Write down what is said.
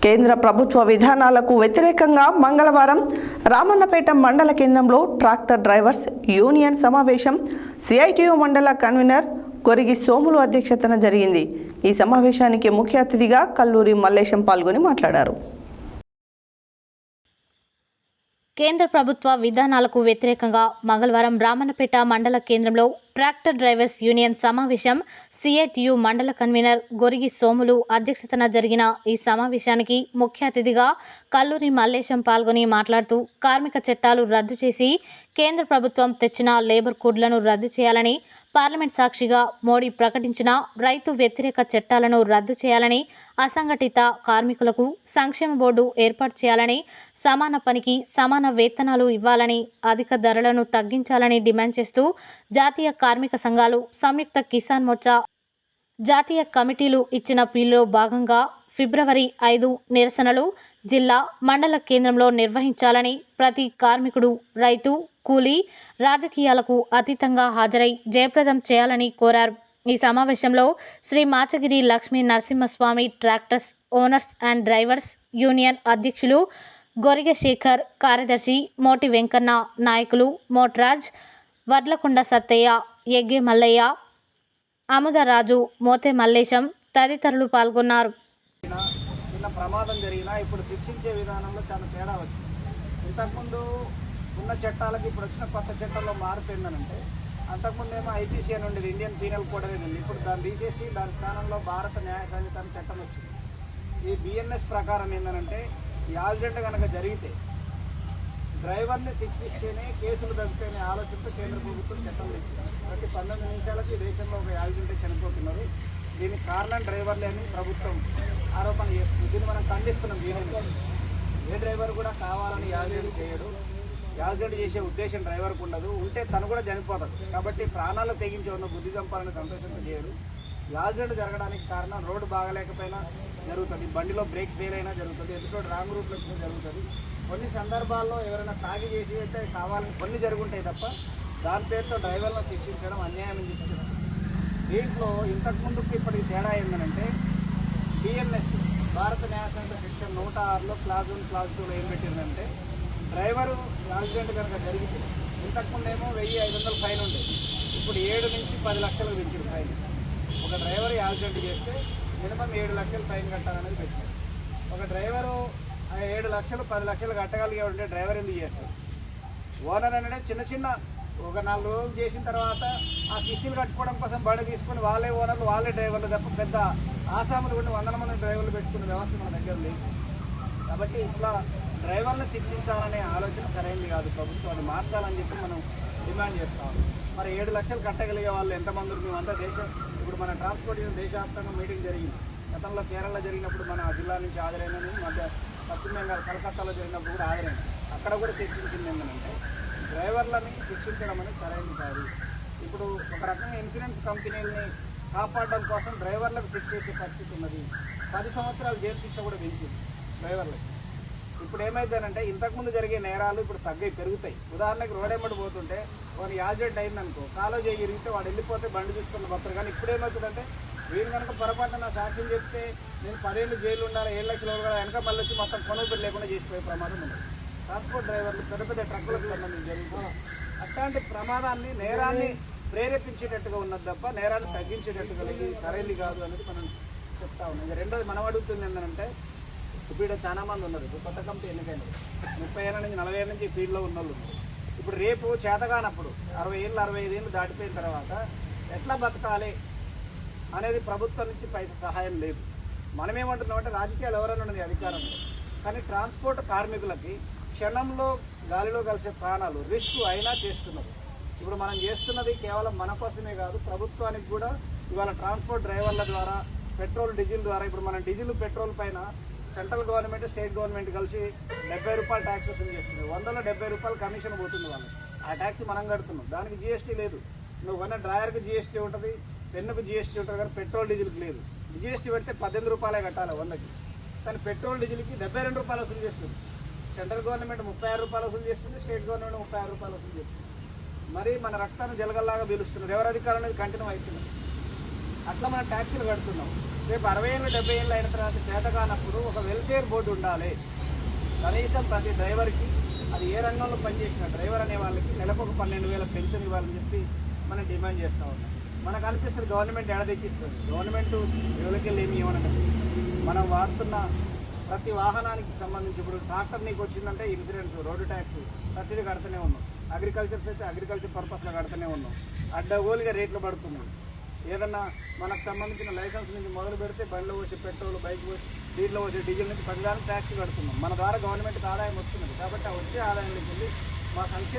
కేంద్ర ప్రభుత్వ విధానాలకు వ్యతిరేకంగా మంగళవారం రామన్నపేట మండల కేంద్రంలో ట్రాక్టర్ డ్రైవర్స్ యూనియన్ సమావేశం సిఐటియు మండల కన్వీనర్ కొరిగి సోములు అధ్యక్షతన జరిగింది. ఈ సమావేశానికి ముఖ్య అతిథిగా కల్లూరి మల్లేశం పాల్గొని మాట్లాడారు. కేంద్ర ప్రభుత్వ విధానాలకు వ్యతిరేకంగా మంగళవారం రామన్నపేట మండల కేంద్రంలో ట్రాక్టర్ డ్రైవర్స్ యూనియన్ సమావేశం సిఐటియు మండల కన్వీనర్ గొరిగి సోములు అధ్యక్షతన జరిగిన ఈ సమావేశానికి ముఖ్య అతిథిగా కల్లూరి మల్లేశం పాల్గొని మాట్లాడుతూ కార్మిక చట్టాలు రద్దు చేసి కేంద్ర ప్రభుత్వం తెచ్చిన లేబర్ కోడ్లను రద్దు చేయాలని, పార్లమెంట్ సాక్షిగా మోడీ ప్రకటించిన రైతు వ్యతిరేక చట్టాలను రద్దు చేయాలని, అసంఘటిత కార్మికులకు సంక్షేమ బోర్డు ఏర్పాటు చేయాలని, సమాన పనికి సమాన వేతనాలు ఇవ్వాలని, అధిక ధరలను తగ్గించాలని డిమాండ్ చేస్తూ జాతీయ కార్మిక సంఘాలు, సంయుక్త కిసాన్ మోర్చా జాతీయ కమిటీలు ఇచ్చిన పిలుపులో భాగంగా ఫిబ్రవరి 5 నిరసనలు జిల్లా, మండల కేంద్రంలో నిర్వహించాలని, ప్రతి కార్మికుడు, రైతు, కూలీ రాజకీయాలకు అతీతంగా హాజరై జయప్రదం చేయాలని కోరారు. ఈ సమావేశంలో Shri Machagiri Lakshmi Narasimhaswamy tractors owners and drivers union అధ్యక్షులు గొరిగ శేఖర్, కార్యదర్శి మోటి వెంకన్న, నాయకులు మోట్రాజ్, వడ్లకొండ సత్తయ్య, ఎగ్గే మల్లయ్య, అముదరాజు, మోతే మల్లేశం తదితరులు పాల్గొన్నారు. చిన్న ప్రమాదం జరిగినా ఇప్పుడు శిక్షించే విధానంలో చాలా తేడా వచ్చింది. ఇంతకుముందు ఉన్న చట్టాలకు ఇప్పుడు వచ్చిన కొత్త చట్టాల్లో మార్పు ఏంటంటే, అంతకుముందు ఏమో ఐపీసీ అని ఉండేది, ఇండియన్ పీనల్ కోడ్ అనేది ఉంది. ఇప్పుడు దాన్ని తీసేసి దాని స్థానంలో భారత న్యాయ సంహిత అని చట్టం వచ్చింది. ఈ బిఎన్ఎస్ ప్రకారం ఏంటంటే, ఈ యాక్సిడెంట్ కనుక జరిగితే డ్రైవర్ని శిక్షిస్తేనే కేసులు తగ్గుతాయనే ఆలోచనతో కేంద్ర ప్రభుత్వం చట్టం తెచ్చింది. ప్రతి 12 నిమిషాలకి దేశంలో ఒక యాక్సిడెంట్ చనిపోతున్నారు. దీనికి కారణం డ్రైవర్లే అని ప్రభుత్వం ఆరోపణ చేస్తుంది. దీన్ని మనం ఖండిస్తున్నాం. దీనిని ఏ డ్రైవర్ కూడా కావాలని యాక్సిడెంట్ చేయడు. యాక్సిడెంట్ చేసే ఉద్దేశం డ్రైవర్కు ఉండదు. ఉంటే తను కూడా చనిపోతాడు. కాబట్టి ప్రాణాలు తెగించి ఉన్న బుద్ధి చంపాలని సంతోషంతో చేయడు. యాక్సిడెంట్ జరగడానికి కారణం రోడ్డు బాగలేకపోయినా జరుగుతుంది, బండిలో బ్రేక్ ఫెయిల్ అయినా జరుగుతుంది, ఎందుకంటే రాంగ్ రూట్లో వచ్చినా జరుగుతుంది. కొన్ని సందర్భాల్లో ఎవరైనా తాగి చేసి అయితే కావాలని కొన్ని జరుగుంటాయి తప్ప దాని పేరుతో డ్రైవర్లను శిక్షించడం అన్యాయం అని చెప్తున్నారు. దీంట్లో ఇంతకుముందుకు ఇప్పటికి తేడా ఏంటంటే, బిఎన్ఎస్ భారత న్యాయ సంహిత సెక్షన్ 106లో క్లాజ్ 1 క్లాజ్ 2లో ఏం పెట్టిందంటే, డ్రైవరు యాక్సిడెంట్ కనుక జరిగితే ఇంతకుముందేమో 1500 ఫైన్ ఉండేది. ఇప్పుడు 7 నుంచి 10 లక్షలకు పెంచింది ఫైన్. ఒక డ్రైవర్ యాక్సిడెంట్ చేస్తే మినిమం 7 లక్షలు ఫైన్ కట్టాలనేది పెట్టారు. ఒక డ్రైవరు 7 లక్షలు 10 లక్షలు కట్టగలిగే ఉంటే డ్రైవర్ ఎందుకు చేస్తారు? ఓనర్ అనేది చిన్న చిన్న ఒక 4 రోజులు చేసిన తర్వాత ఆ కిస్తీలు కట్టుకోవడం కోసం బండి తీసుకుని వాళ్ళే ఓనర్లు, వాళ్ళే డ్రైవర్లు తప్ప పెద్ద ఆసాములు కూడా 100 మంది డ్రైవర్లు పెట్టుకునే వ్యవస్థ మన దగ్గర లేదు. కాబట్టి ఇట్లా డ్రైవర్లు శిక్షించాలనే ఆలోచన సరైనది కాదు. ప్రభుత్వం అది మార్చాలని చెప్పి మనం డిమాండ్ చేస్తాం. మరి 7 లక్షలు కట్టగలిగే వాళ్ళు ఎంతమంది? మేమంతా ఇప్పుడు మన ట్రాన్స్పోర్ట్ దేశవ్యాప్తంగా మీటింగ్ జరిగింది. గతంలో కేరళలో జరిగినప్పుడు మన జిల్లా నుంచి హాజరైనని, మధ్య పశ్చిమ బెంగాల్ కలకత్తాలో జరిగినప్పుడు కూడా హాజరైంది. అక్కడ కూడా చర్చించింది ఏంటంటే, డ్రైవర్లని శిక్షించడం అనేది సరైనది కాదు. ఇప్పుడు ఒక రకంగా ఇన్సూరెన్స్ కంపెనీలని కాపాడడం కోసం డ్రైవర్లకు శిక్ష చేసే పరిస్థితి ఉన్నది. 10 సంవత్సరాలు జైలు శిక్ష కూడా పెంచింది డ్రైవర్లకు. ఇప్పుడు ఏమైందనంటే, ఇంతకుముందు జరిగే నేరాలు ఇప్పుడు పెరుగుతాయి. ఉదాహరణకి రోడ్ ఎమ్మడి పోతుంటే వాడు యాక్సిడెంట్ అయిందనుకో, కాలో జరిగితే వాడు వెళ్ళిపోతే బండి చూసుకున్న భర్తలు. కానీ ఇప్పుడు ఏమవుతుందంటే, వీరు కనుక పొరపాటున నా సాక్ష్యం చెప్తే నేను 10 ఏళ్ళు జైలు ఉండాలి, 7 లక్షలు కూడా వెనక మళ్ళీ వచ్చి మొత్తం కొనుగోలు లేకుండా చేసిపోయే ప్రమాదం ఉంది. ట్రాన్స్పోర్ట్ డ్రైవర్లు పెద్ద పెద్ద ట్రక్కులకు సంబంధించి జరుగుతుంది. అట్లాంటి ప్రమాదాన్ని, నేరాన్ని ప్రేరేపించేటట్టుగా ఉన్నది తప్ప నేరాన్ని తగ్గించేటట్టుగా ఇది సరైనది కాదు అనేది మనం చెప్తా ఉన్నాం. రెండోది మనం అడుగుతుంది ఏంటంటే, ఇప్పుడు చాలా మంది ఉన్నారు. ఇప్పుడు కొత్త కంపెనీ ఎన్నికైనది 30 ఏళ్ళ నుంచి 40 ఏళ్ళ నుంచి ఈ ఫీల్డ్లో ఉన్న వాళ్ళు ఉన్నారు. ఇప్పుడు రేపు చేతగానప్పుడు 60 ఏళ్ళు 65 ఏళ్ళు దాటిపోయిన తర్వాత ఎట్లా బతకాలి అనేది ప్రభుత్వం నుంచి పైసా సహాయం లేదు. మనమేమంటున్నామంటే, రాజకీయాలు ఎవరైనా ఉన్నది అధికారం, కానీ ట్రాన్స్పోర్ట్ కార్మికులకి క్షణంలో గాలిలో కలిసే ప్రాణాలు రిస్క్ అయినా చేస్తున్నారు. ఇప్పుడు మనం చేస్తున్నది కేవలం మన కోసమే కాదు, ప్రభుత్వానికి కూడా. ఇవాళ ట్రాన్స్పోర్ట్ డ్రైవర్ల ద్వారా, పెట్రోల్ డీజిల్ ద్వారా, ఇప్పుడు మనం డీజిల్ పెట్రోల్ పైన సెంట్రల్ గవర్నమెంట్ స్టేట్ గవర్నమెంట్ కలిసి 70 రూపాయలు ట్యాక్స్ వసూలు చేస్తుంది. 100లో 70 రూపాయలు కమిషన్ పోతుంది వాళ్ళకి. ఆ ట్యాక్స్ మనం కడుతున్నాం. దానికి జీఎస్టీ లేదు. నువ్వు కొన్న డ్రైవర్కి జీఎస్టీ ఉంటుంది, పెన్నుకు జీఎస్టీ ఉంటుంది, కానీ పెట్రోల్ డీజిల్కి లేదు. జీఎస్టీ పెడితే 18 రూపాయలే కట్టాలి 100కి. కానీ పెట్రోల్ డీజిల్కి 72 రూపాయలు వసూలు చేస్తుంది. సెంట్రల్ గవర్నమెంట్ 36 రూపాయలు వసూలు చేస్తుంది, స్టేట్ గవర్నమెంట్ 36 రూపాయలు వసూలు చేస్తుంది. మరి మన రక్తాన్ని జలగల్లాగా పీలుస్తున్నారు. ఎవరు అధికారం అనేది కంటిన్యూ అవుతున్నారు. అట్లా మనం ట్యాక్సీలు కడుతున్నాం. రేపు 60 ఏళ్ళు 70 ఏళ్ళు అయిన తర్వాత చేత కానప్పుడు ఒక వెల్ఫేర్ బోర్డు ఉండాలి. కనీసం ప్రతి డ్రైవర్కి, అది ఏ రంగంలో పనిచేసిన డ్రైవర్ అనే వాళ్ళకి నెలకు ఒక 12,000 పెన్షన్ ఇవ్వాలని చెప్పి మనం డిమాండ్ చేస్తూ ఉన్నాం. మనకు అనిపిస్తుంది గవర్నమెంట్ ఎడదెక్కిస్తుంది. గవర్నమెంట్ ఎవరికెళ్ళి ఏమి ఇవ్వడం. మనం వాడుతున్న ప్రతి వాహనానికి సంబంధించి ఇప్పుడు ట్రాక్టర్ నీకు వచ్చిందంటే ఇన్సూరెన్స్, రోడ్డు ట్యాక్స్ ప్రతిదీ కడుతూనే ఉన్నాం. అగ్రికల్చర్స్ అయితే అగ్రికల్చర్ పర్పస్లో కడుతూనే ఉన్నాం. అడ్డగోలుగా రేట్లు పడుతున్నాయి. ఏదన్నా మనకు సంబంధించిన లైసెన్స్ నుంచి మొదలు పెడితే బండ్లో వచ్చే పెట్రోల్, బైక్ వచ్చి దీంట్లో వచ్చే డీజిల్ నుంచి ప్రతిదానికి ట్యాక్స్ కడుతున్నాం. మన ద్వారా గవర్నమెంట్కి ఆదాయం వస్తున్నది. కాబట్టి ఆ వచ్చే ఆదాయం నుంచి మా సంక్షేమ